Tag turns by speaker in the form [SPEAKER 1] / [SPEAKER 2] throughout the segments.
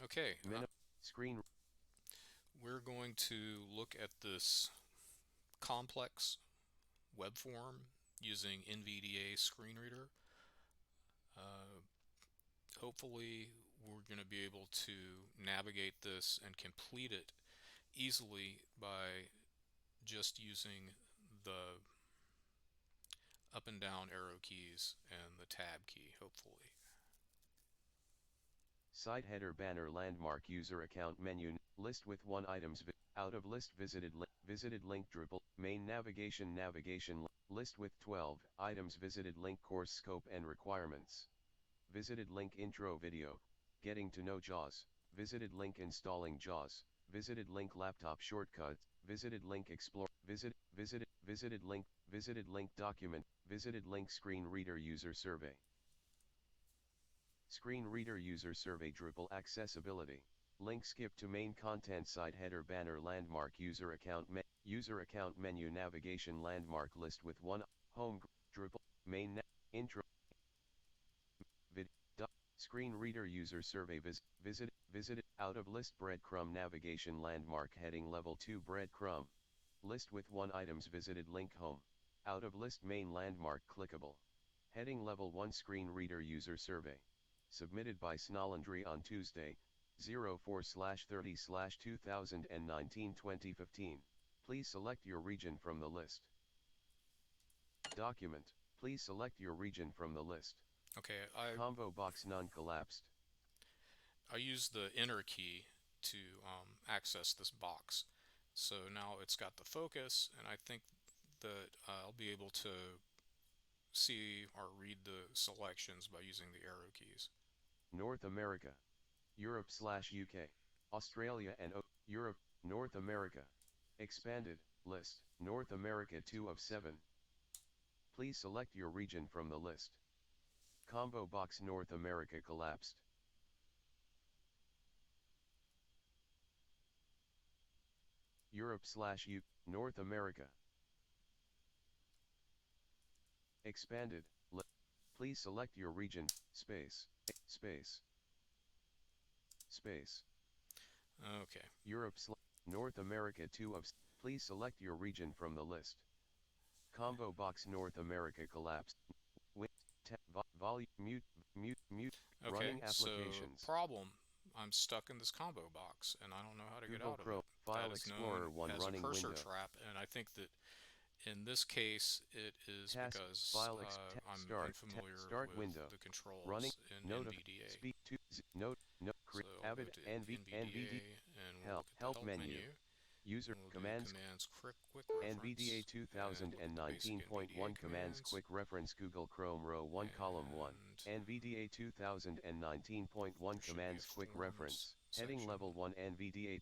[SPEAKER 1] Okay,
[SPEAKER 2] Screen.
[SPEAKER 1] we're going to look at this complex web form using NVDA screen reader. Hopefully, we're going to be able to navigate this and complete it easily by just using the up and down arrow keys and the tab key, hopefully.
[SPEAKER 2] Site header banner landmark user account menu list with one items out of list visited link Drupal main navigation list with 12 items visited link course scope and requirements visited link intro video getting to know JAWS visited link installing JAWS visited link laptop shortcuts visited link explore visited link document visited link screen reader user survey. Screen Reader User Survey Drupal Accessibility. Link skip to main content site header banner landmark user account menu navigation landmark list with one home Drupal main intro vid Screen Reader User Survey visited out of list breadcrumb navigation landmark heading level 2 breadcrumb list with one items visited link home out of list main landmark clickable heading level 1 Screen Reader User Survey. Submitted by Snalandri on Tuesday, 04/30/2019 2015. Please select your region from the list. Document. Please select your region from the list.
[SPEAKER 1] Okay,
[SPEAKER 2] Combo box non-collapsed.
[SPEAKER 1] I use the enter key to access this box. So now it's got the focus, and I think that I'll be able to see or read the selections by using the arrow keys.
[SPEAKER 2] North America. Europe/UK. Australia and Europe, North America. Expanded, list, North America 2 of 7. Please select your region from the list. Combo box North America collapsed. Europe/UK, North America. Expanded, please select your region, space.
[SPEAKER 1] Okay.
[SPEAKER 2] North America 2 of, please select your region from the list. Combo box North America collapsed. Volume, mute,
[SPEAKER 1] Okay,
[SPEAKER 2] running applications.
[SPEAKER 1] so problem, I'm stuck in this combo box and I don't know how to get
[SPEAKER 2] Google
[SPEAKER 1] out of
[SPEAKER 2] Chrome,
[SPEAKER 1] it. That
[SPEAKER 2] File
[SPEAKER 1] is
[SPEAKER 2] Explorer
[SPEAKER 1] known
[SPEAKER 2] 1
[SPEAKER 1] as a
[SPEAKER 2] running
[SPEAKER 1] cursor
[SPEAKER 2] window.
[SPEAKER 1] trap, and I think that in this case it is
[SPEAKER 2] Task,
[SPEAKER 1] because I'm
[SPEAKER 2] start,
[SPEAKER 1] unfamiliar
[SPEAKER 2] start
[SPEAKER 1] with
[SPEAKER 2] window.
[SPEAKER 1] the
[SPEAKER 2] Running,
[SPEAKER 1] controls in
[SPEAKER 2] note of,
[SPEAKER 1] NVDA.
[SPEAKER 2] speak to, note,
[SPEAKER 1] So I'll go
[SPEAKER 2] Avid,
[SPEAKER 1] to
[SPEAKER 2] NVD,
[SPEAKER 1] NVDA and we'll look at the
[SPEAKER 2] help
[SPEAKER 1] help
[SPEAKER 2] menu.
[SPEAKER 1] menu.
[SPEAKER 2] User
[SPEAKER 1] And we'll do
[SPEAKER 2] commands.
[SPEAKER 1] commands quick
[SPEAKER 2] NVDA
[SPEAKER 1] reference and look at the basic NVDA
[SPEAKER 2] 2019.1 commands
[SPEAKER 1] commands.
[SPEAKER 2] quick reference Google Chrome row 1 column 1
[SPEAKER 1] And
[SPEAKER 2] NVDA 2019.1
[SPEAKER 1] there should be a
[SPEAKER 2] commands quick
[SPEAKER 1] forms
[SPEAKER 2] reference heading
[SPEAKER 1] section.
[SPEAKER 2] level 1 NVDA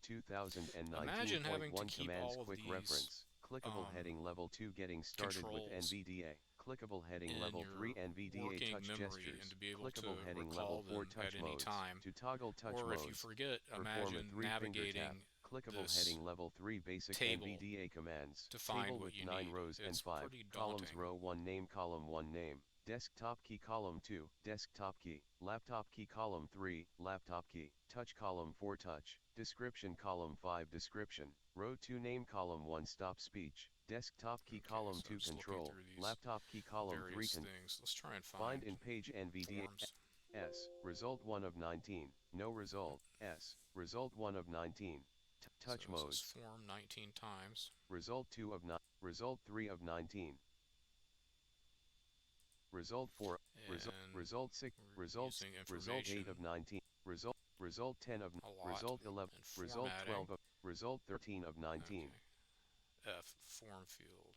[SPEAKER 1] Imagine having to
[SPEAKER 2] 2019.1
[SPEAKER 1] keep
[SPEAKER 2] commands
[SPEAKER 1] all of
[SPEAKER 2] quick
[SPEAKER 1] these
[SPEAKER 2] reference clickable heading level 2 getting started with
[SPEAKER 1] controls
[SPEAKER 2] NVDA clickable heading
[SPEAKER 1] in
[SPEAKER 2] level 3
[SPEAKER 1] your
[SPEAKER 2] NVDA
[SPEAKER 1] working
[SPEAKER 2] touch
[SPEAKER 1] memory and
[SPEAKER 2] gestures
[SPEAKER 1] to be able
[SPEAKER 2] clickable
[SPEAKER 1] to
[SPEAKER 2] heading level
[SPEAKER 1] recall
[SPEAKER 2] 4
[SPEAKER 1] them at
[SPEAKER 2] touch
[SPEAKER 1] any
[SPEAKER 2] modes
[SPEAKER 1] time.
[SPEAKER 2] to toggle touch
[SPEAKER 1] Or if you
[SPEAKER 2] modes
[SPEAKER 1] forget,
[SPEAKER 2] perform a
[SPEAKER 1] imagine
[SPEAKER 2] 3-finger tap
[SPEAKER 1] navigating
[SPEAKER 2] clickable
[SPEAKER 1] this
[SPEAKER 2] heading level 3 basic
[SPEAKER 1] table
[SPEAKER 2] NVDA commands,
[SPEAKER 1] to find
[SPEAKER 2] table
[SPEAKER 1] what
[SPEAKER 2] with
[SPEAKER 1] you
[SPEAKER 2] 9
[SPEAKER 1] need.
[SPEAKER 2] rows and
[SPEAKER 1] It's
[SPEAKER 2] 5
[SPEAKER 1] pretty
[SPEAKER 2] columns
[SPEAKER 1] daunting.
[SPEAKER 2] row 1 name column 1 name, desktop key column 2, desktop key, laptop key column 3, laptop key, touch column 4 touch, description column 5 description, row 2 name column 1 stop speech, desktop key
[SPEAKER 1] Okay,
[SPEAKER 2] column
[SPEAKER 1] so
[SPEAKER 2] 2
[SPEAKER 1] just looking
[SPEAKER 2] control,
[SPEAKER 1] through these
[SPEAKER 2] laptop key column 3
[SPEAKER 1] various things. Let's try and
[SPEAKER 2] find
[SPEAKER 1] find
[SPEAKER 2] in page NVDA
[SPEAKER 1] forms.
[SPEAKER 2] result 1 of 19, no result, result 1 of 19,
[SPEAKER 1] So
[SPEAKER 2] touch
[SPEAKER 1] it says
[SPEAKER 2] modes,
[SPEAKER 1] form 19 times.
[SPEAKER 2] result 2 of 9, result 3 of 19, result 4,
[SPEAKER 1] And
[SPEAKER 2] result 6,
[SPEAKER 1] we're
[SPEAKER 2] results,
[SPEAKER 1] using
[SPEAKER 2] result 8 of
[SPEAKER 1] information
[SPEAKER 2] 19, result 10 of,
[SPEAKER 1] a lot.
[SPEAKER 2] result 11,
[SPEAKER 1] And
[SPEAKER 2] result 12
[SPEAKER 1] formatting.
[SPEAKER 2] of, result 13 of 19,
[SPEAKER 1] Okay. F, form field.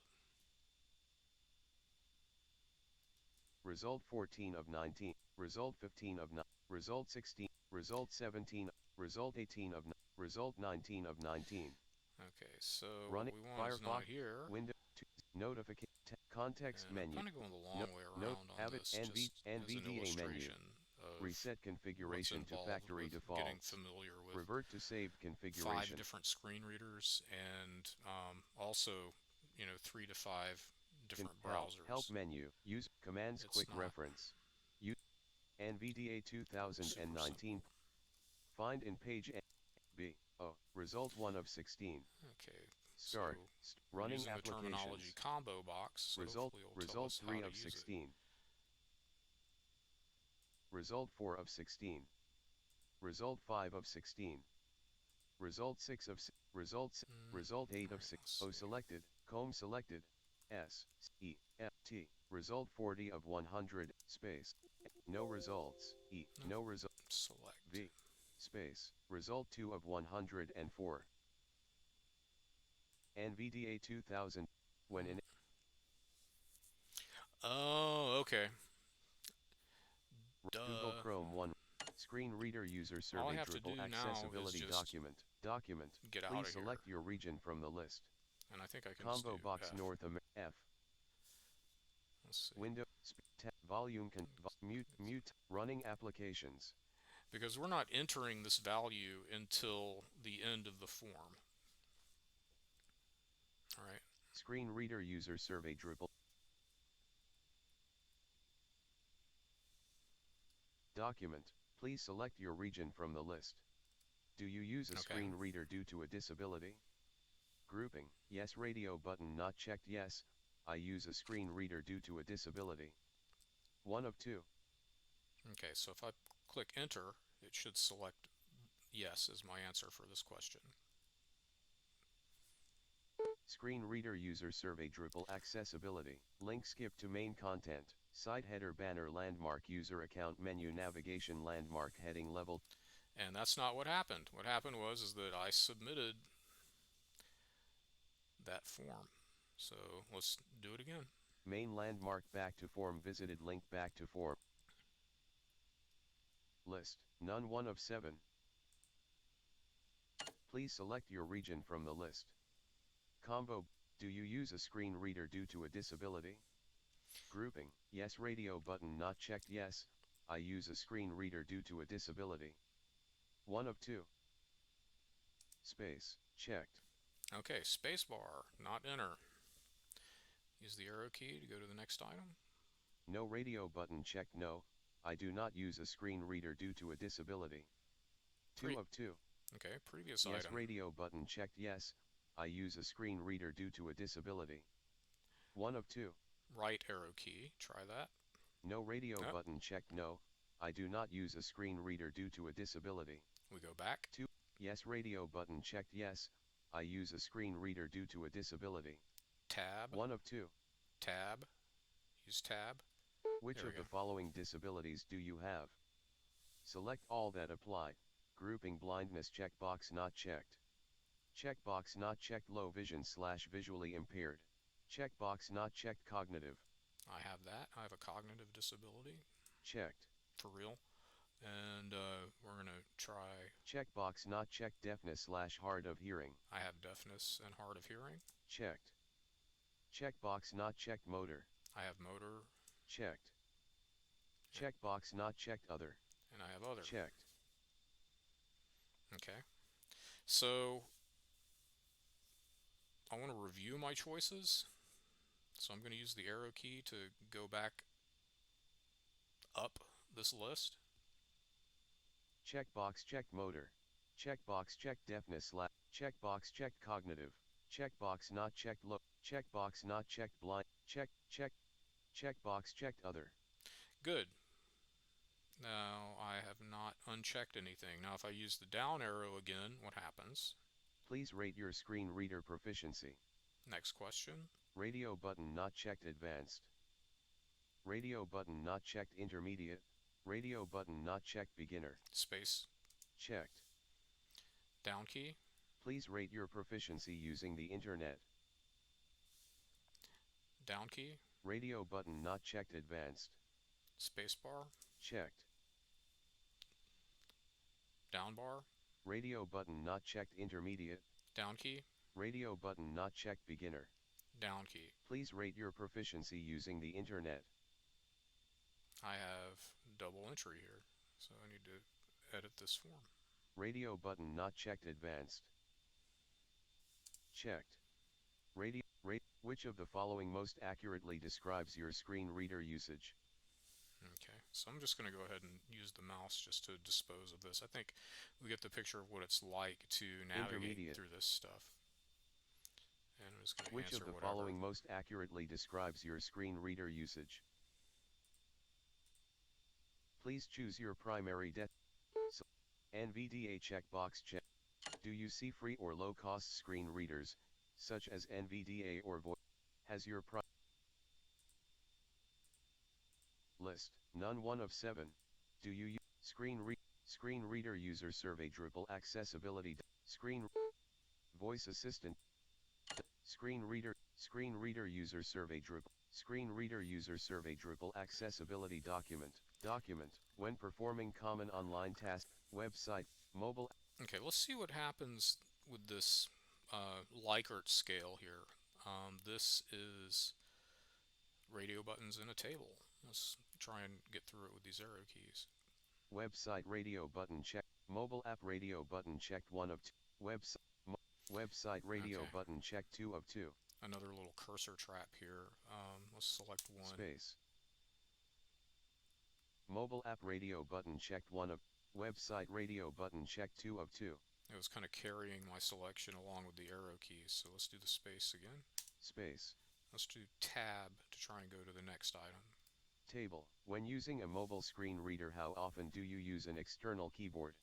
[SPEAKER 2] result 14 of 19, result 15 of 9, result 16, result 17, result 18 of, result 19 of 19.
[SPEAKER 1] Okay, so
[SPEAKER 2] Running,
[SPEAKER 1] what we want is not
[SPEAKER 2] Firefox,
[SPEAKER 1] here.
[SPEAKER 2] window, notification, context
[SPEAKER 1] And I'm
[SPEAKER 2] menu,
[SPEAKER 1] kind of going the long way
[SPEAKER 2] note,
[SPEAKER 1] around on
[SPEAKER 2] Avid,
[SPEAKER 1] this just as an
[SPEAKER 2] NVDA menu,
[SPEAKER 1] illustration of
[SPEAKER 2] reset
[SPEAKER 1] what's
[SPEAKER 2] configuration to
[SPEAKER 1] involved
[SPEAKER 2] factory
[SPEAKER 1] with getting
[SPEAKER 2] defaults,
[SPEAKER 1] familiar with
[SPEAKER 2] revert to saved
[SPEAKER 1] 5
[SPEAKER 2] configuration,
[SPEAKER 1] different screen readers and also, 3 to 5 different
[SPEAKER 2] help
[SPEAKER 1] browsers.
[SPEAKER 2] menu, use, commands
[SPEAKER 1] It's
[SPEAKER 2] quick
[SPEAKER 1] not
[SPEAKER 2] reference, use, NVDA
[SPEAKER 1] super
[SPEAKER 2] 2019,
[SPEAKER 1] simple.
[SPEAKER 2] Find in page A, B, O, result 1 of 16.
[SPEAKER 1] Okay, so
[SPEAKER 2] Start,
[SPEAKER 1] we're
[SPEAKER 2] running
[SPEAKER 1] using the terminology
[SPEAKER 2] applications.
[SPEAKER 1] combo box, so hopefully it'll tell
[SPEAKER 2] Result
[SPEAKER 1] us how
[SPEAKER 2] 3
[SPEAKER 1] to
[SPEAKER 2] of
[SPEAKER 1] use it.
[SPEAKER 2] 16. Result 4 of 16. Result 5 of 16. Result 6 of result 8 of
[SPEAKER 1] Alright,
[SPEAKER 2] 6.
[SPEAKER 1] let's
[SPEAKER 2] O
[SPEAKER 1] see.
[SPEAKER 2] selected, comb selected, S, E, F, T. Result 40 of 100, space. No results, E, no result.
[SPEAKER 1] Select.
[SPEAKER 2] V, space, result 2 of 104. NVDA 2000, when in
[SPEAKER 1] Oh, okay.
[SPEAKER 2] Google
[SPEAKER 1] Duh.
[SPEAKER 2] Chrome 1, screen reader user
[SPEAKER 1] All I
[SPEAKER 2] survey
[SPEAKER 1] have to
[SPEAKER 2] Drupal
[SPEAKER 1] do now is
[SPEAKER 2] accessibility
[SPEAKER 1] just
[SPEAKER 2] document,
[SPEAKER 1] get out
[SPEAKER 2] please
[SPEAKER 1] of here.
[SPEAKER 2] select your region from the list.
[SPEAKER 1] And I think I can just do
[SPEAKER 2] Combo box
[SPEAKER 1] F.
[SPEAKER 2] North America, F,
[SPEAKER 1] Let's see.
[SPEAKER 2] window, volume, mute, running applications.
[SPEAKER 1] Because we're not entering this value until the end of the form. Alright.
[SPEAKER 2] Screen reader user survey Drupal. Document, please select your region from the list. Do you use a
[SPEAKER 1] Okay.
[SPEAKER 2] screen reader due to a disability? Grouping, yes. Radio button not checked, yes, I use a screen reader due to a disability. 1 of 2.
[SPEAKER 1] Okay, so if I click enter, it should select yes as my answer for this question.
[SPEAKER 2] Screen reader user survey Drupal accessibility. Link skip to main content. Site header banner landmark user account menu navigation landmark heading level.
[SPEAKER 1] And that's not what happened. What happened was that I submitted that form. So let's do it again.
[SPEAKER 2] Main landmark back to form visited link back to form. List, none. 1 of 7. Please select your region from the list. Combo, do you use a screen reader due to a disability? Grouping, yes. Radio button not checked, yes, I use a screen reader due to a disability. 1 of 2. Space, checked.
[SPEAKER 1] Okay, spacebar, not enter. Use the arrow key to go to the next item.
[SPEAKER 2] No. Radio button checked, no, I do not use a screen reader due to a disability. 2 of 2.
[SPEAKER 1] Okay, previous
[SPEAKER 2] Yes.
[SPEAKER 1] item.
[SPEAKER 2] Radio button checked, yes, I use a screen reader due to a disability. 1 of 2.
[SPEAKER 1] Right arrow key, try that.
[SPEAKER 2] No. Radio button checked, no, I do not use a screen reader due to a disability.
[SPEAKER 1] We go back.
[SPEAKER 2] 2. Yes. Radio button checked, yes, I use a screen reader due to a disability.
[SPEAKER 1] Tab.
[SPEAKER 2] 1 of 2.
[SPEAKER 1] Tab. Use tab.
[SPEAKER 2] Which of the following disabilities do you have? Select all that apply. Grouping blindness checkbox not checked. Checkbox not checked low vision / visually impaired. Checkbox not checked cognitive.
[SPEAKER 1] I have that. I have a cognitive disability.
[SPEAKER 2] Checked.
[SPEAKER 1] For real. And we're going to try.
[SPEAKER 2] Checkbox not checked deafness / hard of hearing.
[SPEAKER 1] I have deafness and hard of hearing.
[SPEAKER 2] Checked. Checkbox not checked motor.
[SPEAKER 1] I have motor.
[SPEAKER 2] Checked. Checkbox not checked other.
[SPEAKER 1] And I have other.
[SPEAKER 2] Checked.
[SPEAKER 1] Okay. So I want to review my choices. So I'm going to use the arrow key to go back up this list.
[SPEAKER 2] Checkbox checked motor. Checkbox checked deafness / checkbox checked cognitive. Checkbox not checked low. Checkbox not checked blind. Checkbox checked other.
[SPEAKER 1] Good. Now I have not unchecked anything. Now if I use the down arrow again, what happens?
[SPEAKER 2] Please rate your screen reader proficiency.
[SPEAKER 1] Next question.
[SPEAKER 2] Radio button not checked advanced. Radio button not checked intermediate. Radio button not checked beginner.
[SPEAKER 1] Space.
[SPEAKER 2] Checked.
[SPEAKER 1] Down key.
[SPEAKER 2] Please rate your proficiency using the internet.
[SPEAKER 1] Down key.
[SPEAKER 2] Radio button not checked advanced.
[SPEAKER 1] Spacebar.
[SPEAKER 2] Checked.
[SPEAKER 1] Down bar.
[SPEAKER 2] Radio button not checked intermediate.
[SPEAKER 1] Down key.
[SPEAKER 2] Radio button not checked beginner.
[SPEAKER 1] Down key.
[SPEAKER 2] Please rate your proficiency using the internet.
[SPEAKER 1] I have double entry here, so I need to edit this form.
[SPEAKER 2] Radio button not checked advanced. Checked. Which of the following most accurately describes your screen reader usage?
[SPEAKER 1] Okay. So I'm just going to go ahead and use the mouse just to dispose of this. I think we get the picture of what it's like to navigate
[SPEAKER 2] Intermediate.
[SPEAKER 1] through this stuff. And I'm just going to
[SPEAKER 2] Which of
[SPEAKER 1] answer
[SPEAKER 2] the
[SPEAKER 1] whatever.
[SPEAKER 2] following most accurately describes your screen reader usage? Please choose your primary NVDA checkbox check. Do you see free or low-cost screen readers, such as NVDA or voice? Has your list, none 1 of 7. Do you use screen reader user survey Drupal accessibility voice assistant screen reader user survey Drupal accessibility document when performing common online tasks website mobile.
[SPEAKER 1] Okay, let's see what happens with this Likert scale here. This is radio buttons in a table. Let's try and get through it with these arrow keys.
[SPEAKER 2] Website radio button checked. Mobile app radio button checked 1 of 2. Website radio
[SPEAKER 1] Okay,
[SPEAKER 2] button checked 2 of 2.
[SPEAKER 1] another little cursor trap here. Let's select one.
[SPEAKER 2] Space. Mobile app radio button checked 1 of. Website radio button checked 2 of 2.
[SPEAKER 1] It was kind of carrying my selection along with the arrow keys, so let's do the space again.
[SPEAKER 2] Space.
[SPEAKER 1] Let's do tab to try and go to the next item.
[SPEAKER 2] Table. When using a mobile screen reader, how often do you use an external keyboard?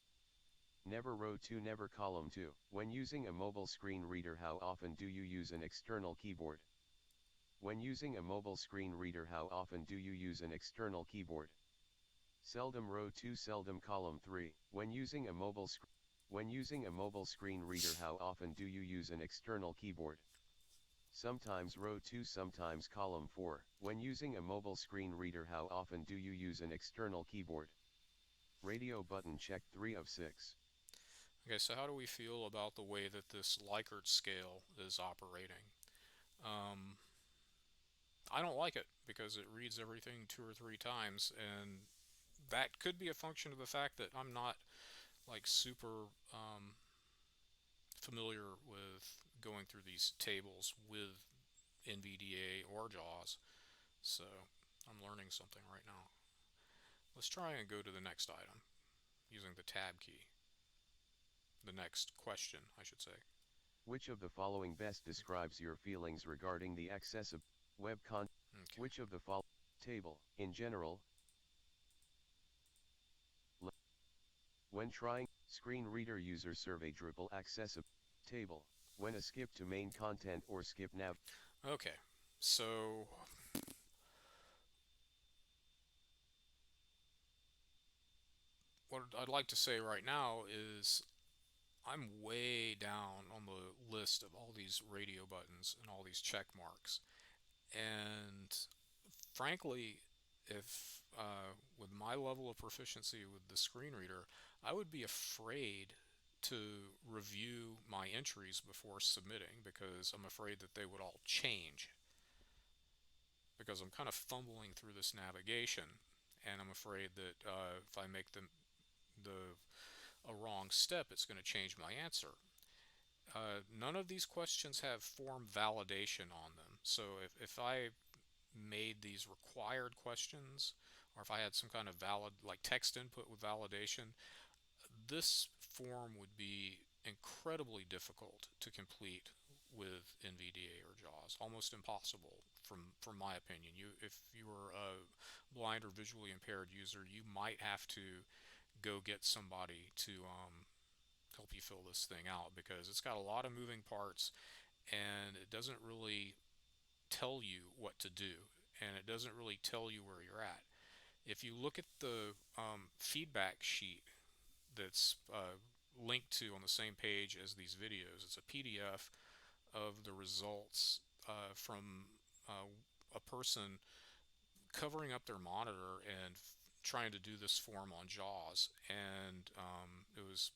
[SPEAKER 2] Never. Row 2, never. Column 2. When using a mobile screen reader, how often do you use an external keyboard? When using a mobile screen reader, how often do you use an external keyboard? Seldom. Row 2, seldom. Column 3. When using a mobile screen reader, how often do you use an external keyboard? Sometimes. Row 2, sometimes. Column 4. When using a mobile screen reader, how often do you use an external keyboard? Radio button checked 3 of 6.
[SPEAKER 1] Okay, so how do we feel about the way that this Likert scale is operating? Um, I don't like it because it reads everything 2 or 3 times, and that could be a function of the fact that I'm not like super familiar with going through these tables with NVDA or JAWS, so I'm learning something right now. Let's try and go to the next item using the tab key. The next question, I should say.
[SPEAKER 2] Which of the following best describes your feelings regarding the accessible web content?
[SPEAKER 1] Okay.
[SPEAKER 2] Which of the following table, in general, when trying screen reader user survey Drupal accessible table, when a skip to main content or skip nav.
[SPEAKER 1] Okay, so what I'd like to say right now is I'm way down on the list of all these radio buttons and all these check marks. And frankly, if with my level of proficiency with the screen reader, I would be afraid to review my entries before submitting because I'm afraid that they would all change. Because I'm kind of fumbling through this navigation, and I'm afraid that if I make the a wrong step, it's going to change my answer. None of these questions have form validation on them. So if I made these required questions, or if I had some kind of valid, like text input with validation, this form would be incredibly difficult to complete with NVDA or JAWS, almost impossible from my opinion. If you were a blind or visually impaired user, you might have to go get somebody to help you fill this thing out because it's got a lot of moving parts and it doesn't really tell you what to do and it doesn't really tell you where you're at. If you look at the feedback sheet that's linked to on the same page as these videos, it's a PDF of the results from uh, a person covering up their monitor and trying to do this form on JAWS, and it was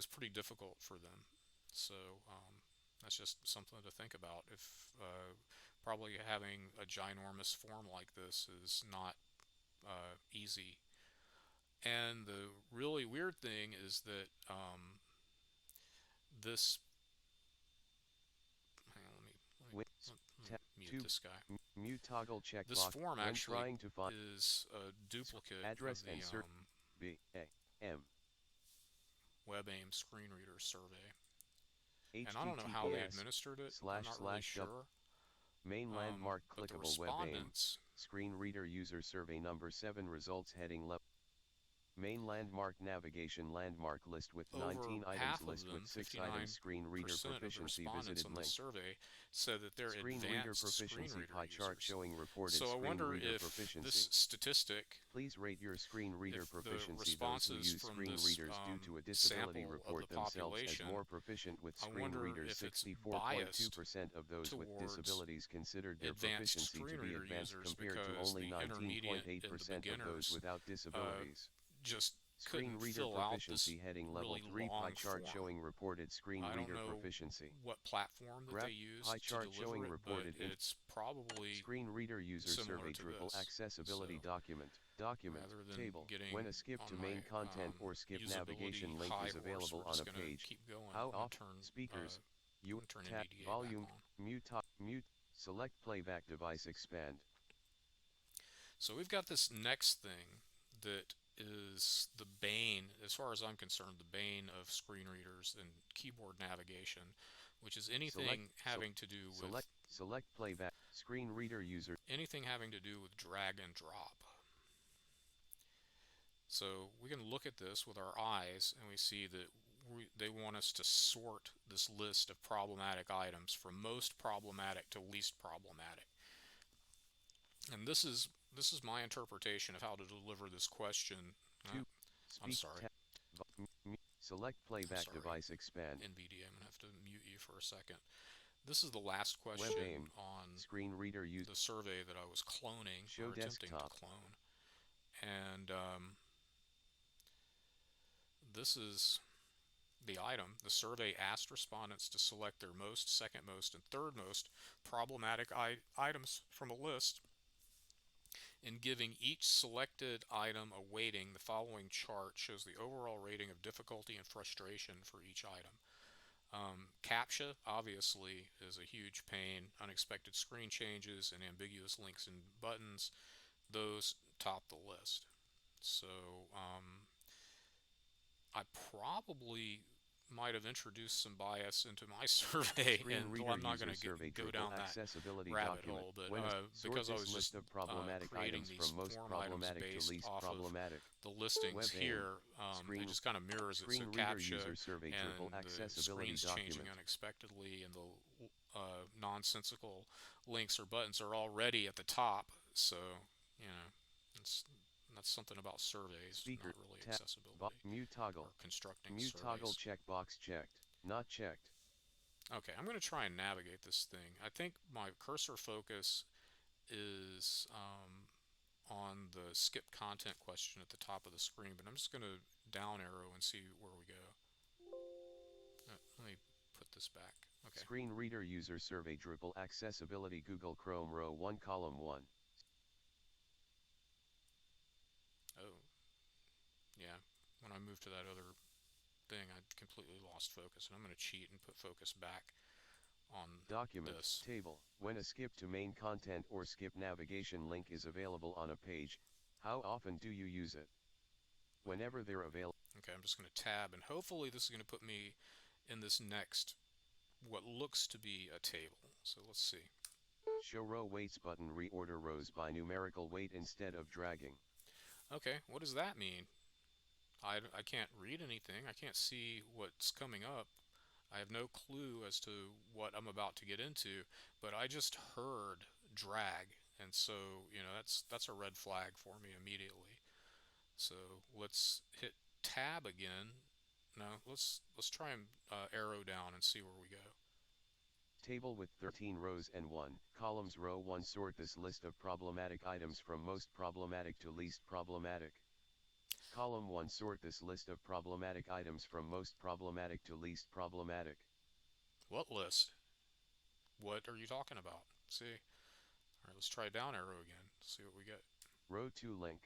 [SPEAKER 1] pretty difficult for them. So that's just something to think about. If probably having a ginormous form like this is not easy. And the really weird thing is that this. Hang on, let me
[SPEAKER 2] Win,
[SPEAKER 1] mute
[SPEAKER 2] 2.
[SPEAKER 1] this guy.
[SPEAKER 2] Mute toggle
[SPEAKER 1] This
[SPEAKER 2] checkbox
[SPEAKER 1] form
[SPEAKER 2] when
[SPEAKER 1] actually
[SPEAKER 2] trying to find
[SPEAKER 1] is a duplicate of
[SPEAKER 2] address
[SPEAKER 1] the
[SPEAKER 2] and search BAM
[SPEAKER 1] WebAIM screen reader survey. And I don't know how they
[SPEAKER 2] https
[SPEAKER 1] administered it. I'm
[SPEAKER 2] slash
[SPEAKER 1] not really
[SPEAKER 2] slash
[SPEAKER 1] sure.
[SPEAKER 2] main landmark
[SPEAKER 1] But the
[SPEAKER 2] clickable WebAIM
[SPEAKER 1] respondents,
[SPEAKER 2] screen reader user survey number 7 results heading level. Main landmark navigation landmark list with
[SPEAKER 1] over
[SPEAKER 2] 19 items
[SPEAKER 1] half of
[SPEAKER 2] list
[SPEAKER 1] them,
[SPEAKER 2] with 6 items
[SPEAKER 1] 59%
[SPEAKER 2] screen reader
[SPEAKER 1] of the
[SPEAKER 2] proficiency
[SPEAKER 1] respondents
[SPEAKER 2] visited
[SPEAKER 1] on this
[SPEAKER 2] link.
[SPEAKER 1] survey said that they're
[SPEAKER 2] Screen reader
[SPEAKER 1] advanced screen
[SPEAKER 2] proficiency
[SPEAKER 1] reader
[SPEAKER 2] pie chart
[SPEAKER 1] users.
[SPEAKER 2] showing reported
[SPEAKER 1] So I
[SPEAKER 2] screen
[SPEAKER 1] wonder
[SPEAKER 2] reader
[SPEAKER 1] if
[SPEAKER 2] proficiency.
[SPEAKER 1] this statistic,
[SPEAKER 2] Please rate your screen reader
[SPEAKER 1] if the
[SPEAKER 2] proficiency. Those who
[SPEAKER 1] responses
[SPEAKER 2] use
[SPEAKER 1] from
[SPEAKER 2] screen
[SPEAKER 1] this
[SPEAKER 2] readers due to a disability
[SPEAKER 1] sample of
[SPEAKER 2] report
[SPEAKER 1] the
[SPEAKER 2] themselves as
[SPEAKER 1] population,
[SPEAKER 2] more proficient with
[SPEAKER 1] I
[SPEAKER 2] screen
[SPEAKER 1] wonder
[SPEAKER 2] readers.
[SPEAKER 1] if it's
[SPEAKER 2] 64.2% of those with
[SPEAKER 1] towards
[SPEAKER 2] disabilities considered their
[SPEAKER 1] advanced
[SPEAKER 2] proficiency to
[SPEAKER 1] screen
[SPEAKER 2] be
[SPEAKER 1] reader
[SPEAKER 2] advanced
[SPEAKER 1] users,
[SPEAKER 2] compared to
[SPEAKER 1] because
[SPEAKER 2] only
[SPEAKER 1] the intermediate and the
[SPEAKER 2] 19.8% of those
[SPEAKER 1] beginners
[SPEAKER 2] without disabilities.
[SPEAKER 1] just
[SPEAKER 2] Screen
[SPEAKER 1] couldn't
[SPEAKER 2] reader
[SPEAKER 1] fill out this
[SPEAKER 2] proficiency heading level
[SPEAKER 1] really
[SPEAKER 2] 3
[SPEAKER 1] long
[SPEAKER 2] pie chart
[SPEAKER 1] form.
[SPEAKER 2] showing reported screen
[SPEAKER 1] I don't
[SPEAKER 2] reader
[SPEAKER 1] know
[SPEAKER 2] proficiency.
[SPEAKER 1] what platform that
[SPEAKER 2] Graph
[SPEAKER 1] they used
[SPEAKER 2] pie
[SPEAKER 1] to
[SPEAKER 2] chart
[SPEAKER 1] deliver
[SPEAKER 2] showing
[SPEAKER 1] it,
[SPEAKER 2] reported
[SPEAKER 1] but it's probably
[SPEAKER 2] screen reader user
[SPEAKER 1] similar
[SPEAKER 2] survey
[SPEAKER 1] to
[SPEAKER 2] Drupal
[SPEAKER 1] this.
[SPEAKER 2] accessibility
[SPEAKER 1] So
[SPEAKER 2] document
[SPEAKER 1] rather than
[SPEAKER 2] table.
[SPEAKER 1] getting
[SPEAKER 2] When a skip
[SPEAKER 1] on
[SPEAKER 2] to
[SPEAKER 1] my
[SPEAKER 2] main content or skip
[SPEAKER 1] usability
[SPEAKER 2] navigation link
[SPEAKER 1] high
[SPEAKER 2] is
[SPEAKER 1] horse,
[SPEAKER 2] available
[SPEAKER 1] we're
[SPEAKER 2] on
[SPEAKER 1] just
[SPEAKER 2] a
[SPEAKER 1] going to
[SPEAKER 2] page.
[SPEAKER 1] keep going.
[SPEAKER 2] How
[SPEAKER 1] I'm going
[SPEAKER 2] often
[SPEAKER 1] to turn
[SPEAKER 2] speakers
[SPEAKER 1] I'm gonna turn
[SPEAKER 2] tap
[SPEAKER 1] NVDA back
[SPEAKER 2] volume
[SPEAKER 1] on.
[SPEAKER 2] mute select playback device expand.
[SPEAKER 1] So we've got this next thing that is the bane, as far as I'm concerned, the bane of screen readers and keyboard navigation, which is anything having to do with
[SPEAKER 2] select playback screen reader user
[SPEAKER 1] anything having to do with drag and drop. So we can look at this with our eyes and we see that they want us to sort this list of problematic items from most problematic to least problematic. And this is my interpretation of how to deliver this question. I'm sorry.
[SPEAKER 2] Select playback device expand.
[SPEAKER 1] NVDA, I'm going to have to mute you for a second. This is the last question
[SPEAKER 2] WebAIM
[SPEAKER 1] on
[SPEAKER 2] screen reader use
[SPEAKER 1] the survey that I was cloning,
[SPEAKER 2] show
[SPEAKER 1] or attempting
[SPEAKER 2] desktop.
[SPEAKER 1] to clone. And this is the item. The survey asked respondents to select their most, second most, and third most problematic items from a list. In giving each selected item a weighting, the following chart shows the overall rating of difficulty and frustration for each item. CAPTCHA obviously is a huge pain. Unexpected screen changes and ambiguous links and buttons, those top the list. So I probably might have introduced some bias into my survey, and I'm not going to go down that rabbit hole, but because I was just creating these form items based off of the listings here, it just kind of mirrors it. So CAPTCHA and the screens changing unexpectedly and the nonsensical links or buttons are already at the top, so you know that's something about surveys,
[SPEAKER 2] Speaker,
[SPEAKER 1] not really accessibility.
[SPEAKER 2] Mute toggle.
[SPEAKER 1] Or constructing
[SPEAKER 2] Mute
[SPEAKER 1] surveys.
[SPEAKER 2] toggle checkbox checked. Not checked.
[SPEAKER 1] Okay, I'm going to try and navigate this thing. I think my cursor focus is on the skip content question at the top of the screen, but I'm just going to down arrow and see where we go. Let me put this back. Okay.
[SPEAKER 2] Screen reader user survey Drupal accessibility Google Chrome row 1 column 1.
[SPEAKER 1] Oh, yeah. When I moved to that other thing, I completely lost focus, and I'm going to cheat and put focus back on
[SPEAKER 2] document
[SPEAKER 1] this.
[SPEAKER 2] Table. When a skip to main content or skip navigation link is available on a page, how often do you use it? Whenever they're available.
[SPEAKER 1] Okay, I'm just going to tab, and hopefully this is going to put me in this next, what looks to be a table. So let's see.
[SPEAKER 2] Show row weights button, reorder rows by numerical weight instead of dragging.
[SPEAKER 1] Okay, what does that mean? I can't read anything. I can't see what's coming up. I have no clue as to what I'm about to get into, but I just heard drag, and so that's a red flag for me immediately. So let's hit tab again. No, let's try and arrow down and see where we go.
[SPEAKER 2] Table with 13 rows and 1 columns. Row 1, sort this list of problematic items from most problematic to least problematic. Column 1, sort this list of problematic items from most problematic to least problematic.
[SPEAKER 1] What list? What are you talking about? See. All right, let's try down arrow again. See what we get.
[SPEAKER 2] Row 2 link.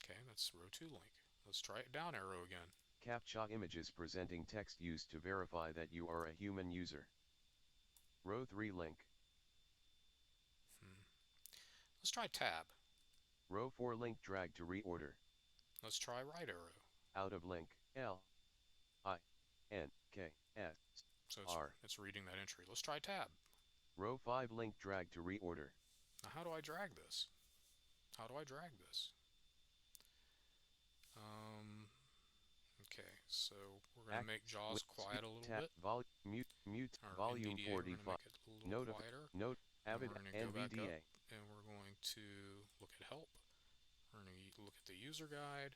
[SPEAKER 1] Okay, that's row 2 link. Let's try it down arrow again.
[SPEAKER 2] CAPTCHA images presenting text used to verify that you are a human user. Row 3 link.
[SPEAKER 1] Let's try tab.
[SPEAKER 2] Row 4 link drag to reorder.
[SPEAKER 1] Let's try right arrow.
[SPEAKER 2] Out of link, L, I, N, K, S,
[SPEAKER 1] So
[SPEAKER 2] R.
[SPEAKER 1] it's reading that entry. Let's try tab.
[SPEAKER 2] Row 5 link drag to reorder.
[SPEAKER 1] Now how do I drag this? How do I drag this? Okay, so we're going to make JAWS quiet a little bit.
[SPEAKER 2] Mute,
[SPEAKER 1] Our
[SPEAKER 2] volume
[SPEAKER 1] NVDA, we're going to
[SPEAKER 2] 45.
[SPEAKER 1] make it a little quieter.
[SPEAKER 2] Note,
[SPEAKER 1] And
[SPEAKER 2] Avid
[SPEAKER 1] we're going to go back up
[SPEAKER 2] NVDA.
[SPEAKER 1] and we're going to look at help. We're going to look at the user guide.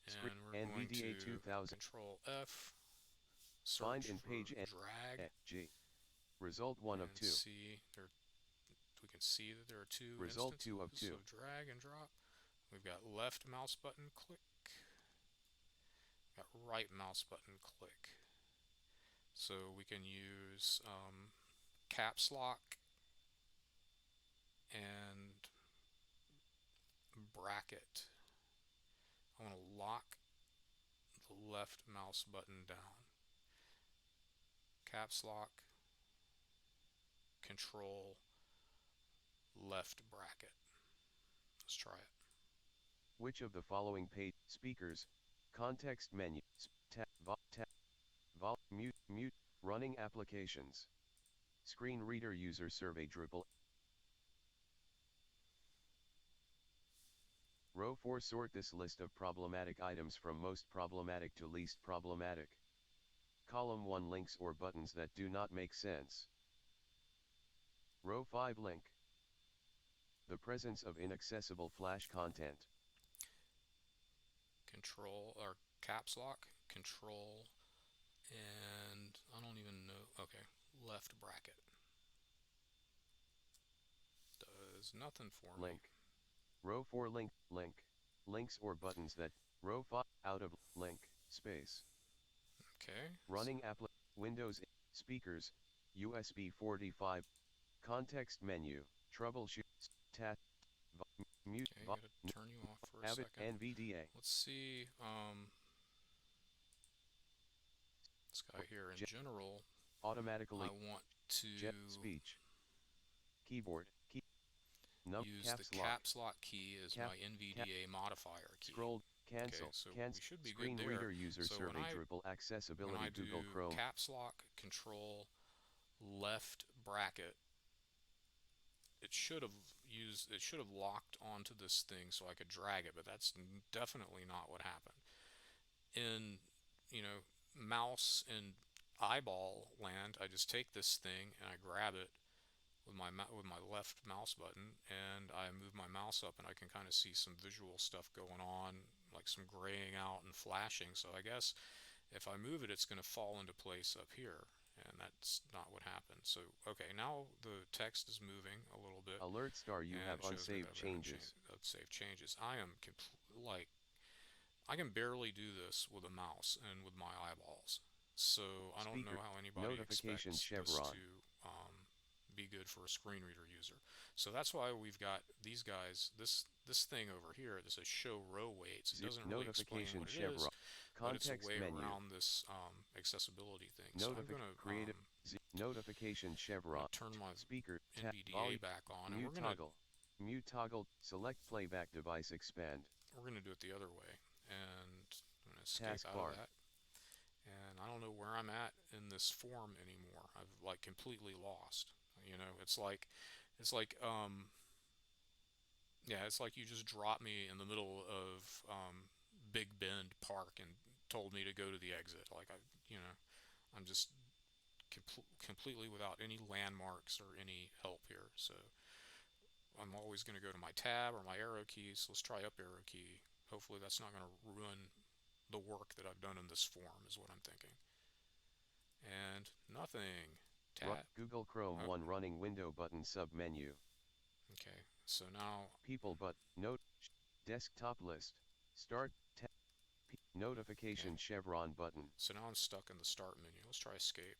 [SPEAKER 1] And we're going
[SPEAKER 2] NVDA
[SPEAKER 1] to
[SPEAKER 2] 2000.
[SPEAKER 1] Control F,
[SPEAKER 2] Find
[SPEAKER 1] search
[SPEAKER 2] in
[SPEAKER 1] for
[SPEAKER 2] page
[SPEAKER 1] drag,
[SPEAKER 2] G. Result 1 of
[SPEAKER 1] and
[SPEAKER 2] 2.
[SPEAKER 1] see we can see that there are two
[SPEAKER 2] Result
[SPEAKER 1] instances.
[SPEAKER 2] 2 of 2.
[SPEAKER 1] So drag and drop. We've got left mouse button click. Got right mouse button click. So we can use caps lock and bracket. I want to lock the left mouse button down. Caps lock, control, left bracket. Let's try it.
[SPEAKER 2] Which of the following page speakers, context menu, mute, running applications, screen reader user survey Drupal. Row 4 sort this list of problematic items from most problematic to least problematic. Column 1 links or buttons that do not make sense. Row 5 link. The presence of inaccessible flash content.
[SPEAKER 1] Control or caps lock, control, and I don't even know. Okay, left bracket. Does nothing for me.
[SPEAKER 2] Link. Row 4 link. Links or buttons that. Row 5 out of link space.
[SPEAKER 1] Okay.
[SPEAKER 2] Running Windows speakers, USB 45. Context menu, troubleshoot, mute,
[SPEAKER 1] Okay, gotta turn you off for a second.
[SPEAKER 2] NVDA.
[SPEAKER 1] Let's see. This guy here in general.
[SPEAKER 2] Automatically.
[SPEAKER 1] I want to
[SPEAKER 2] speech. Keyboard.
[SPEAKER 1] use the caps lock key as my NVDA modifier key.
[SPEAKER 2] Scroll. Cancel.
[SPEAKER 1] Okay, so we should be
[SPEAKER 2] Screen
[SPEAKER 1] good there.
[SPEAKER 2] reader user
[SPEAKER 1] So
[SPEAKER 2] survey Drupal accessibility
[SPEAKER 1] when I
[SPEAKER 2] Google
[SPEAKER 1] do
[SPEAKER 2] Chrome.
[SPEAKER 1] Caps lock, control, left bracket, it should have locked onto this thing so I could drag it, but that's definitely not what happened. In mouse and eyeball land, I just take this thing and I grab it with my left mouse button, and I move my mouse up, and I can kind of see some visual stuff going on, like some graying out and flashing. So I guess if I move it, it's going to fall into place up here, and that's not what happened. So okay, now the text is moving a little bit.
[SPEAKER 2] Alert star, you have unsaved changes.
[SPEAKER 1] Save changes. I am I can barely do this with a mouse and with my eyeballs. So I don't know how anybody expects this to be good for a screen reader user. So that's why we've got these guys, this thing over here that says show row weights. It doesn't really explain what it is, but it's a way around this accessibility thing. So I'm going to
[SPEAKER 2] notification chevron.
[SPEAKER 1] Turn my
[SPEAKER 2] speaker
[SPEAKER 1] NVDA back on, and we're going to
[SPEAKER 2] mute toggle, select playback device, expand.
[SPEAKER 1] We're going to do it the other way, and I'm going to escape out of that. And I don't know where I'm at in this form anymore. I've like completely lost. It's like yeah, it's like you just dropped me in the middle of Big Bend Park and told me to go to the exit. Like I'm just completely without any landmarks or any help here. So I'm always going to go to my tab or my arrow key. So let's try up arrow key. Hopefully that's not going to ruin the work that I've done in this form, is what I'm thinking. And nothing. Tab.
[SPEAKER 2] Google Chrome 1 running window button sub menu.
[SPEAKER 1] Okay, so now
[SPEAKER 2] people note desktop list start tab notification chevron button.
[SPEAKER 1] So now I'm stuck in the start menu. Let's try escape.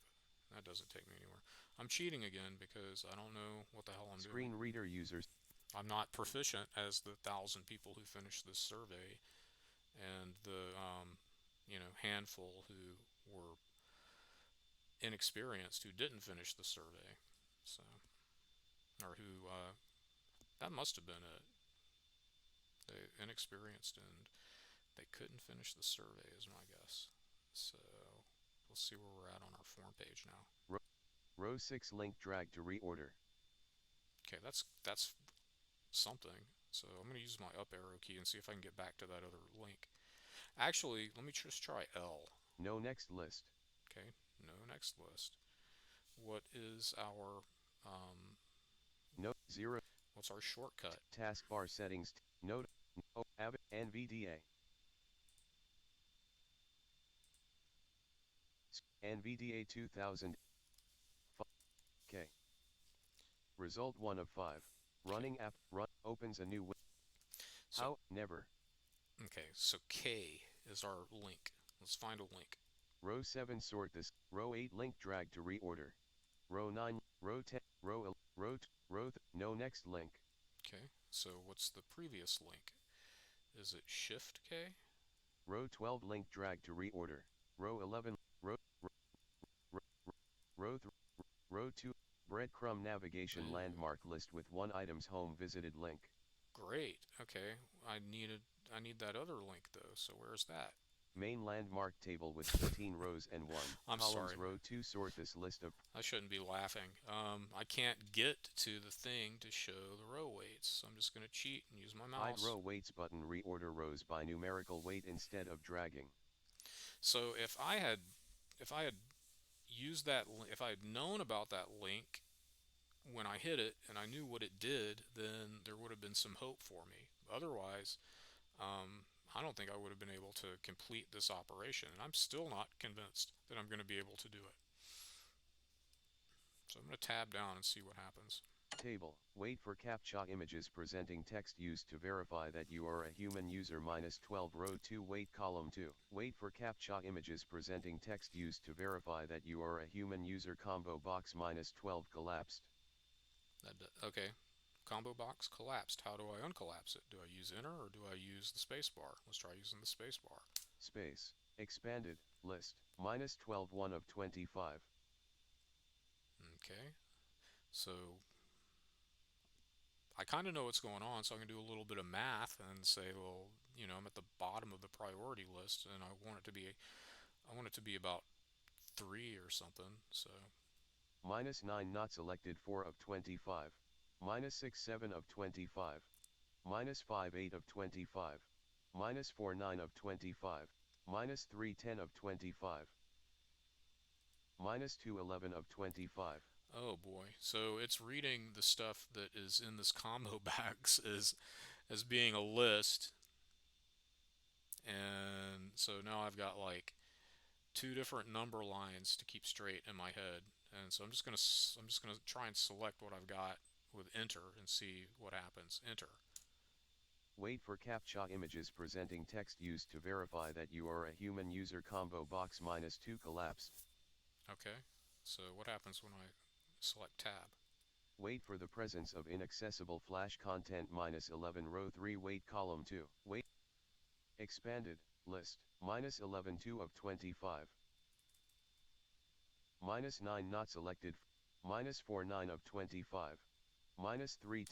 [SPEAKER 1] That doesn't take me anywhere. I'm cheating again because I don't know what the hell I'm doing.
[SPEAKER 2] Screen reader users.
[SPEAKER 1] I'm not proficient as the 1,000 people who finished this survey, and the handful who were inexperienced who didn't finish the survey, so or who That must have been it. They inexperienced and they couldn't finish the survey, is my guess. So let's see where we're at on our form page now.
[SPEAKER 2] Row 6 link drag to reorder.
[SPEAKER 1] Okay, that's something. So I'm going to use my up arrow key and see if I can get back to that other link. Actually, let me just try L.
[SPEAKER 2] No next list.
[SPEAKER 1] Okay, no next list. What is our
[SPEAKER 2] No 0.
[SPEAKER 1] what's our shortcut?
[SPEAKER 2] Taskbar settings. Note. Oh, NVDA. NVDA 2000. K. Result 1 of 5.
[SPEAKER 1] Okay.
[SPEAKER 2] Running app. Run. Opens a new window.
[SPEAKER 1] So
[SPEAKER 2] How? Never.
[SPEAKER 1] okay, so K is our link. Let's find a link.
[SPEAKER 2] Row 7 sort this. Row 8 link drag to reorder. Row 9. Row 10. No next link.
[SPEAKER 1] Okay, so what's the previous link? Is it Shift K?
[SPEAKER 2] Row 12 link drag to reorder. Row 11. Row, row, row 2. Breadcrumb navigation
[SPEAKER 1] Ooh,
[SPEAKER 2] landmark list with one item's home visited link.
[SPEAKER 1] great. Okay, I need that other link though. So where's that?
[SPEAKER 2] Main landmark table with 15 rows and 1
[SPEAKER 1] I'm
[SPEAKER 2] columns.
[SPEAKER 1] sorry.
[SPEAKER 2] Row 2 sort this list of.
[SPEAKER 1] I shouldn't be laughing. I can't get to the thing to show the row weights. So I'm just going to cheat and use my
[SPEAKER 2] Hide
[SPEAKER 1] mouse.
[SPEAKER 2] row weights button. Reorder rows by numerical weight instead of dragging.
[SPEAKER 1] So if I had used that, if I had known about that link when I hit it and I knew what it did, then there would have been some hope for me. Otherwise, I don't think I would have been able to complete this operation, and I'm still not convinced that I'm going to be able to do it. So I'm going to tab down and see what happens.
[SPEAKER 2] Table. Wait for CAPTCHA images presenting text used to verify that you are a human user. -12 row 2 wait column 2. Wait for CAPTCHA images presenting text used to verify that you are a human user. Combo box -12 collapsed.
[SPEAKER 1] Okay, combo box collapsed. How do I uncollapse it? Do I use enter or do I use the space bar? Let's try using the space bar.
[SPEAKER 2] Space. Expanded. List. -12 1 of 25.
[SPEAKER 1] Okay, so I kind of know what's going on, so I can do a little bit of math and say, well, I'm at the bottom of the priority list, and I want it to be about 3 or something. So
[SPEAKER 2] -9 not selected 4 of 25. -6 7 of 25. -5 8 of 25. -4 9 of 25. -3 10 of 25. -2 11 of 25.
[SPEAKER 1] oh boy, so it's reading the stuff that is in this combo box as being a list, and so now I've got like two different number lines to keep straight in my head, and so I'm just gonna try and select what I've got with enter and see what happens. Enter.
[SPEAKER 2] Wait for CAPTCHA images presenting text used to verify that you are a human user. Combo box -2 collapsed.
[SPEAKER 1] Okay, so what happens when I select tab?
[SPEAKER 2] Wait for the presence of inaccessible flash content. -11 row 3 wait column 2. Wait. Expanded. List. -11 2 of 25. -9 not selected. -4 9 of 25. -3.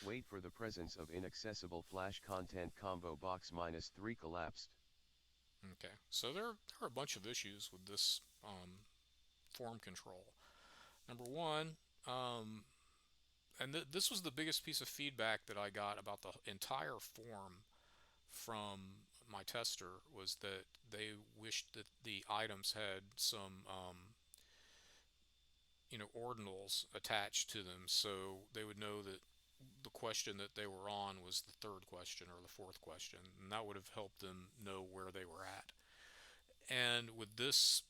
[SPEAKER 2] Wait for the presence of inaccessible flash content. Combo box -3 collapsed.
[SPEAKER 1] Okay, so there are a bunch of issues with this form control. Number one, and this was the biggest piece of feedback that I got about the entire form from my tester, was that they wished that the items had some ordinals attached to them, so they would know that the question that they were on was the third question or the fourth question, and that would have helped them know where they were at. And with this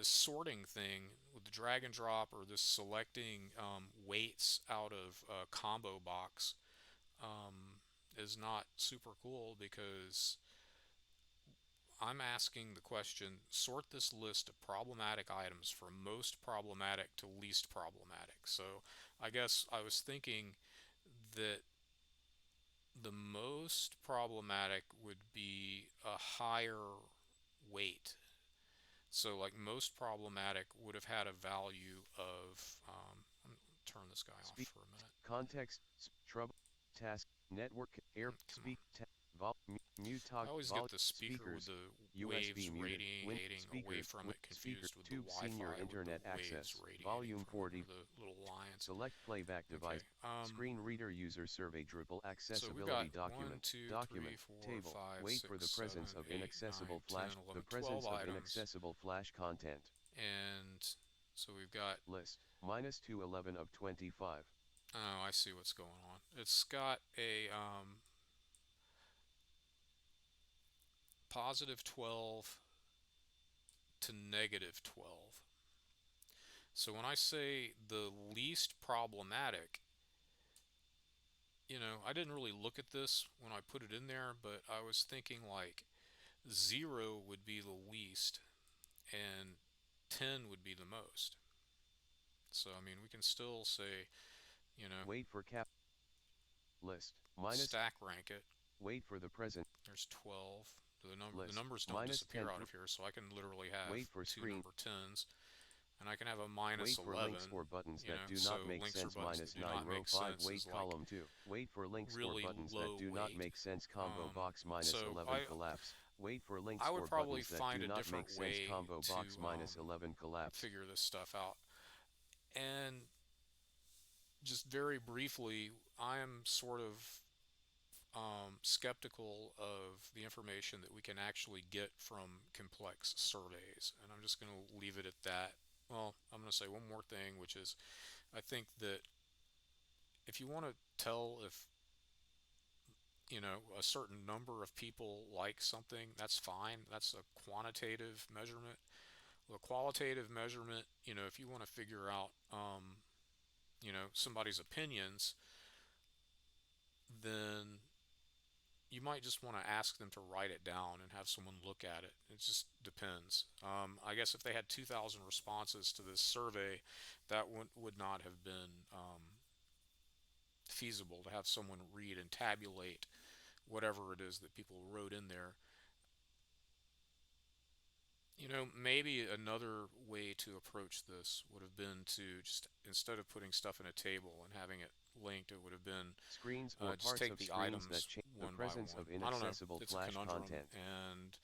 [SPEAKER 1] sorting thing, with the drag and drop, or this selecting weights out of a combo box, is not super cool, because I'm asking the question, sort this list of problematic items from most problematic to least problematic. So I guess I was thinking that the most problematic would be a higher weight. So like most problematic would have had a value of, turn this guy off
[SPEAKER 2] Speed.
[SPEAKER 1] for a minute.
[SPEAKER 2] Context, trouble, task, network, air,
[SPEAKER 1] Come on.
[SPEAKER 2] speak, mute,
[SPEAKER 1] I
[SPEAKER 2] toggle,
[SPEAKER 1] always get the speaker with
[SPEAKER 2] speakers,
[SPEAKER 1] the
[SPEAKER 2] USB
[SPEAKER 1] waves
[SPEAKER 2] muted,
[SPEAKER 1] radiating away
[SPEAKER 2] speaker,
[SPEAKER 1] from it,
[SPEAKER 2] speaker,
[SPEAKER 1] confused with the
[SPEAKER 2] tube senior
[SPEAKER 1] Wi-Fi with the
[SPEAKER 2] internet
[SPEAKER 1] waves
[SPEAKER 2] access,
[SPEAKER 1] radiating
[SPEAKER 2] volume
[SPEAKER 1] from it,
[SPEAKER 2] 40,
[SPEAKER 1] or the little lines.
[SPEAKER 2] select playback device,
[SPEAKER 1] Okay.
[SPEAKER 2] screen reader user survey Drupal
[SPEAKER 1] So we've got
[SPEAKER 2] accessibility
[SPEAKER 1] 1,
[SPEAKER 2] document,
[SPEAKER 1] 2, 3,
[SPEAKER 2] document,
[SPEAKER 1] 4,
[SPEAKER 2] table,
[SPEAKER 1] 5,
[SPEAKER 2] wait for
[SPEAKER 1] 6,
[SPEAKER 2] the
[SPEAKER 1] 7,
[SPEAKER 2] presence of
[SPEAKER 1] 8, 9,
[SPEAKER 2] inaccessible
[SPEAKER 1] 10,
[SPEAKER 2] flash, the
[SPEAKER 1] 11, 12
[SPEAKER 2] presence of
[SPEAKER 1] items.
[SPEAKER 2] inaccessible flash content,
[SPEAKER 1] And so we've got,
[SPEAKER 2] list, minus 211 of 25,
[SPEAKER 1] oh, I see what's going on. It's got a positive 12 to negative 12. So when I say the least problematic, I didn't really look at this when I put it in there, but I was thinking like 0 would be the least and 10 would be the most. So, I mean, we can still say, you know,
[SPEAKER 2] wait for cap, list, minus,
[SPEAKER 1] stack rank it.
[SPEAKER 2] wait for the present,
[SPEAKER 1] There's 12. The
[SPEAKER 2] list,
[SPEAKER 1] numbers don't
[SPEAKER 2] minus
[SPEAKER 1] disappear
[SPEAKER 2] 10,
[SPEAKER 1] out of here, so I can literally have
[SPEAKER 2] wait for
[SPEAKER 1] two
[SPEAKER 2] screen,
[SPEAKER 1] number 10s, and I can have a minus
[SPEAKER 2] wait for
[SPEAKER 1] 11,
[SPEAKER 2] links or buttons that do
[SPEAKER 1] so
[SPEAKER 2] not make
[SPEAKER 1] links or
[SPEAKER 2] sense,
[SPEAKER 1] buttons that
[SPEAKER 2] minus
[SPEAKER 1] do
[SPEAKER 2] 9
[SPEAKER 1] not
[SPEAKER 2] row
[SPEAKER 1] make
[SPEAKER 2] 5
[SPEAKER 1] sense
[SPEAKER 2] wait
[SPEAKER 1] is like
[SPEAKER 2] column 2, wait for links or
[SPEAKER 1] really
[SPEAKER 2] buttons that
[SPEAKER 1] low
[SPEAKER 2] do not
[SPEAKER 1] weight.
[SPEAKER 2] make sense, combo box minus
[SPEAKER 1] So
[SPEAKER 2] 11 collapse, wait for links
[SPEAKER 1] I would
[SPEAKER 2] or
[SPEAKER 1] probably
[SPEAKER 2] buttons that
[SPEAKER 1] find
[SPEAKER 2] do
[SPEAKER 1] a
[SPEAKER 2] not
[SPEAKER 1] different
[SPEAKER 2] make sense,
[SPEAKER 1] way
[SPEAKER 2] combo
[SPEAKER 1] to
[SPEAKER 2] box minus 11 collapse,
[SPEAKER 1] figure this stuff out. And just very briefly, I am sort of skeptical of the information that we can actually get from complex surveys. And I'm just going to leave it at that. Well, I'm going to say one more thing, which is I think that if you want to tell if a certain number of people like something, that's fine. That's a quantitative measurement. Well, a qualitative measurement, if you want to figure out somebody's opinions, then you might just want to ask them to write it down and have someone look at it. It just depends. I guess if they had 2,000 responses to this survey, that would not have been feasible to have someone read and tabulate whatever it is that people wrote in there. Maybe another way to approach this would have been to just, instead of putting stuff in a table and having it linked, it would have been
[SPEAKER 2] screens or
[SPEAKER 1] just
[SPEAKER 2] parts
[SPEAKER 1] take
[SPEAKER 2] of
[SPEAKER 1] the
[SPEAKER 2] screens that
[SPEAKER 1] items
[SPEAKER 2] change the
[SPEAKER 1] one by
[SPEAKER 2] presence
[SPEAKER 1] one.
[SPEAKER 2] of
[SPEAKER 1] I don't know.
[SPEAKER 2] inaccessible
[SPEAKER 1] It's a
[SPEAKER 2] flash
[SPEAKER 1] conundrum,
[SPEAKER 2] content,
[SPEAKER 1] and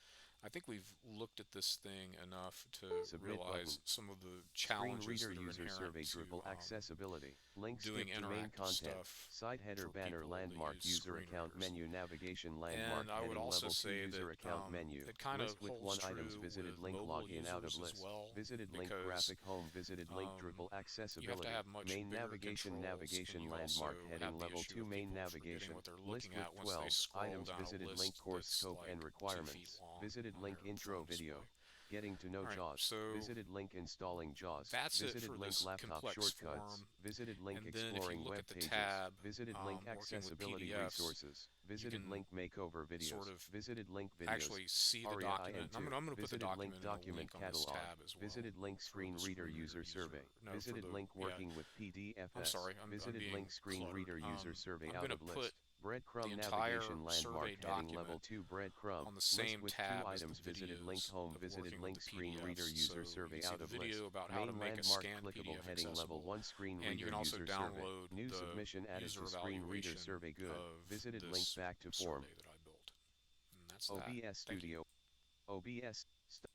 [SPEAKER 1] I think we've looked at this thing enough to
[SPEAKER 2] submit button,
[SPEAKER 1] realize some of the
[SPEAKER 2] screen
[SPEAKER 1] challenges
[SPEAKER 2] reader
[SPEAKER 1] that are
[SPEAKER 2] user
[SPEAKER 1] inherent
[SPEAKER 2] survey
[SPEAKER 1] to
[SPEAKER 2] Drupal accessibility, link
[SPEAKER 1] doing
[SPEAKER 2] skip to main
[SPEAKER 1] interactive
[SPEAKER 2] content,
[SPEAKER 1] stuff
[SPEAKER 2] side header
[SPEAKER 1] for
[SPEAKER 2] banner
[SPEAKER 1] people that
[SPEAKER 2] landmark
[SPEAKER 1] use
[SPEAKER 2] user
[SPEAKER 1] screen
[SPEAKER 2] account
[SPEAKER 1] readers.
[SPEAKER 2] menu navigation landmark
[SPEAKER 1] And I would
[SPEAKER 2] heading
[SPEAKER 1] also
[SPEAKER 2] level 2
[SPEAKER 1] say that
[SPEAKER 2] user account menu,
[SPEAKER 1] it kind of
[SPEAKER 2] list with
[SPEAKER 1] holds
[SPEAKER 2] 1 items
[SPEAKER 1] true
[SPEAKER 2] visited
[SPEAKER 1] with
[SPEAKER 2] link
[SPEAKER 1] mobile
[SPEAKER 2] login out of
[SPEAKER 1] users as
[SPEAKER 2] list,
[SPEAKER 1] well,
[SPEAKER 2] visited link
[SPEAKER 1] because
[SPEAKER 2] graphic home visited link Drupal
[SPEAKER 1] you have to
[SPEAKER 2] accessibility,
[SPEAKER 1] have much
[SPEAKER 2] main
[SPEAKER 1] bigger
[SPEAKER 2] navigation
[SPEAKER 1] controls, and you also
[SPEAKER 2] landmark
[SPEAKER 1] have
[SPEAKER 2] heading
[SPEAKER 1] the
[SPEAKER 2] level
[SPEAKER 1] issue
[SPEAKER 2] 2
[SPEAKER 1] of
[SPEAKER 2] main
[SPEAKER 1] people forgetting
[SPEAKER 2] navigation,
[SPEAKER 1] what they're
[SPEAKER 2] list
[SPEAKER 1] looking
[SPEAKER 2] with
[SPEAKER 1] at once they
[SPEAKER 2] 12
[SPEAKER 1] scroll
[SPEAKER 2] items
[SPEAKER 1] down a
[SPEAKER 2] visited link
[SPEAKER 1] list
[SPEAKER 2] course
[SPEAKER 1] that's
[SPEAKER 2] scope
[SPEAKER 1] like
[SPEAKER 2] and
[SPEAKER 1] 2 feet
[SPEAKER 2] requirements,
[SPEAKER 1] long
[SPEAKER 2] visited
[SPEAKER 1] on
[SPEAKER 2] link
[SPEAKER 1] their
[SPEAKER 2] intro
[SPEAKER 1] phone
[SPEAKER 2] video,
[SPEAKER 1] display.
[SPEAKER 2] getting to know
[SPEAKER 1] All right,
[SPEAKER 2] JAWS,
[SPEAKER 1] so
[SPEAKER 2] visited link installing JAWS,
[SPEAKER 1] that's it
[SPEAKER 2] visited
[SPEAKER 1] for
[SPEAKER 2] link
[SPEAKER 1] this
[SPEAKER 2] laptop
[SPEAKER 1] complex
[SPEAKER 2] shortcuts,
[SPEAKER 1] form.
[SPEAKER 2] visited link
[SPEAKER 1] And then if you
[SPEAKER 2] exploring
[SPEAKER 1] look
[SPEAKER 2] web
[SPEAKER 1] at the
[SPEAKER 2] pages,
[SPEAKER 1] tab,
[SPEAKER 2] visited link
[SPEAKER 1] working with
[SPEAKER 2] accessibility
[SPEAKER 1] PDFs,
[SPEAKER 2] resources,
[SPEAKER 1] you
[SPEAKER 2] visited
[SPEAKER 1] can
[SPEAKER 2] link makeover
[SPEAKER 1] sort
[SPEAKER 2] videos,
[SPEAKER 1] of
[SPEAKER 2] visited link videos,
[SPEAKER 1] actually see the
[SPEAKER 2] ARIA
[SPEAKER 1] document. And
[SPEAKER 2] IN2,
[SPEAKER 1] I'm gonna put the
[SPEAKER 2] visited link
[SPEAKER 1] document in a
[SPEAKER 2] document
[SPEAKER 1] link on this
[SPEAKER 2] catalog,
[SPEAKER 1] tab as well
[SPEAKER 2] visited link
[SPEAKER 1] for
[SPEAKER 2] screen
[SPEAKER 1] the
[SPEAKER 2] reader
[SPEAKER 1] screen reader
[SPEAKER 2] user
[SPEAKER 1] user.
[SPEAKER 2] survey,
[SPEAKER 1] No, for
[SPEAKER 2] visited
[SPEAKER 1] the
[SPEAKER 2] link
[SPEAKER 1] yeah.
[SPEAKER 2] working with
[SPEAKER 1] I'm
[SPEAKER 2] PDFS,
[SPEAKER 1] sorry, I'm
[SPEAKER 2] visited
[SPEAKER 1] being
[SPEAKER 2] link screen
[SPEAKER 1] cluttered.
[SPEAKER 2] reader user survey
[SPEAKER 1] I'm
[SPEAKER 2] out
[SPEAKER 1] gonna
[SPEAKER 2] of
[SPEAKER 1] put
[SPEAKER 2] list,
[SPEAKER 1] the
[SPEAKER 2] breadcrumb
[SPEAKER 1] entire
[SPEAKER 2] navigation landmark
[SPEAKER 1] survey
[SPEAKER 2] heading level
[SPEAKER 1] document
[SPEAKER 2] 2 breadcrumb,
[SPEAKER 1] on the
[SPEAKER 2] list
[SPEAKER 1] same
[SPEAKER 2] with 2
[SPEAKER 1] tab as the
[SPEAKER 2] items visited link
[SPEAKER 1] videos
[SPEAKER 2] home
[SPEAKER 1] of
[SPEAKER 2] visited
[SPEAKER 1] working with
[SPEAKER 2] link
[SPEAKER 1] the
[SPEAKER 2] screen reader
[SPEAKER 1] PDFs. So
[SPEAKER 2] user
[SPEAKER 1] you
[SPEAKER 2] survey
[SPEAKER 1] can see
[SPEAKER 2] out
[SPEAKER 1] the
[SPEAKER 2] of list,
[SPEAKER 1] video about how to
[SPEAKER 2] main
[SPEAKER 1] make a
[SPEAKER 2] landmark
[SPEAKER 1] scanned
[SPEAKER 2] clickable
[SPEAKER 1] PDF
[SPEAKER 2] heading level
[SPEAKER 1] accessible,
[SPEAKER 2] 1 screen
[SPEAKER 1] and you
[SPEAKER 2] reader
[SPEAKER 1] can also
[SPEAKER 2] user survey,
[SPEAKER 1] download
[SPEAKER 2] new
[SPEAKER 1] the
[SPEAKER 2] submission added
[SPEAKER 1] user
[SPEAKER 2] to screen reader
[SPEAKER 1] evaluation
[SPEAKER 2] survey good,
[SPEAKER 1] of
[SPEAKER 2] visited link
[SPEAKER 1] this
[SPEAKER 2] back to form,
[SPEAKER 1] survey that I built. And that's that.
[SPEAKER 2] OBS
[SPEAKER 1] Thank you.
[SPEAKER 2] Studio, OBS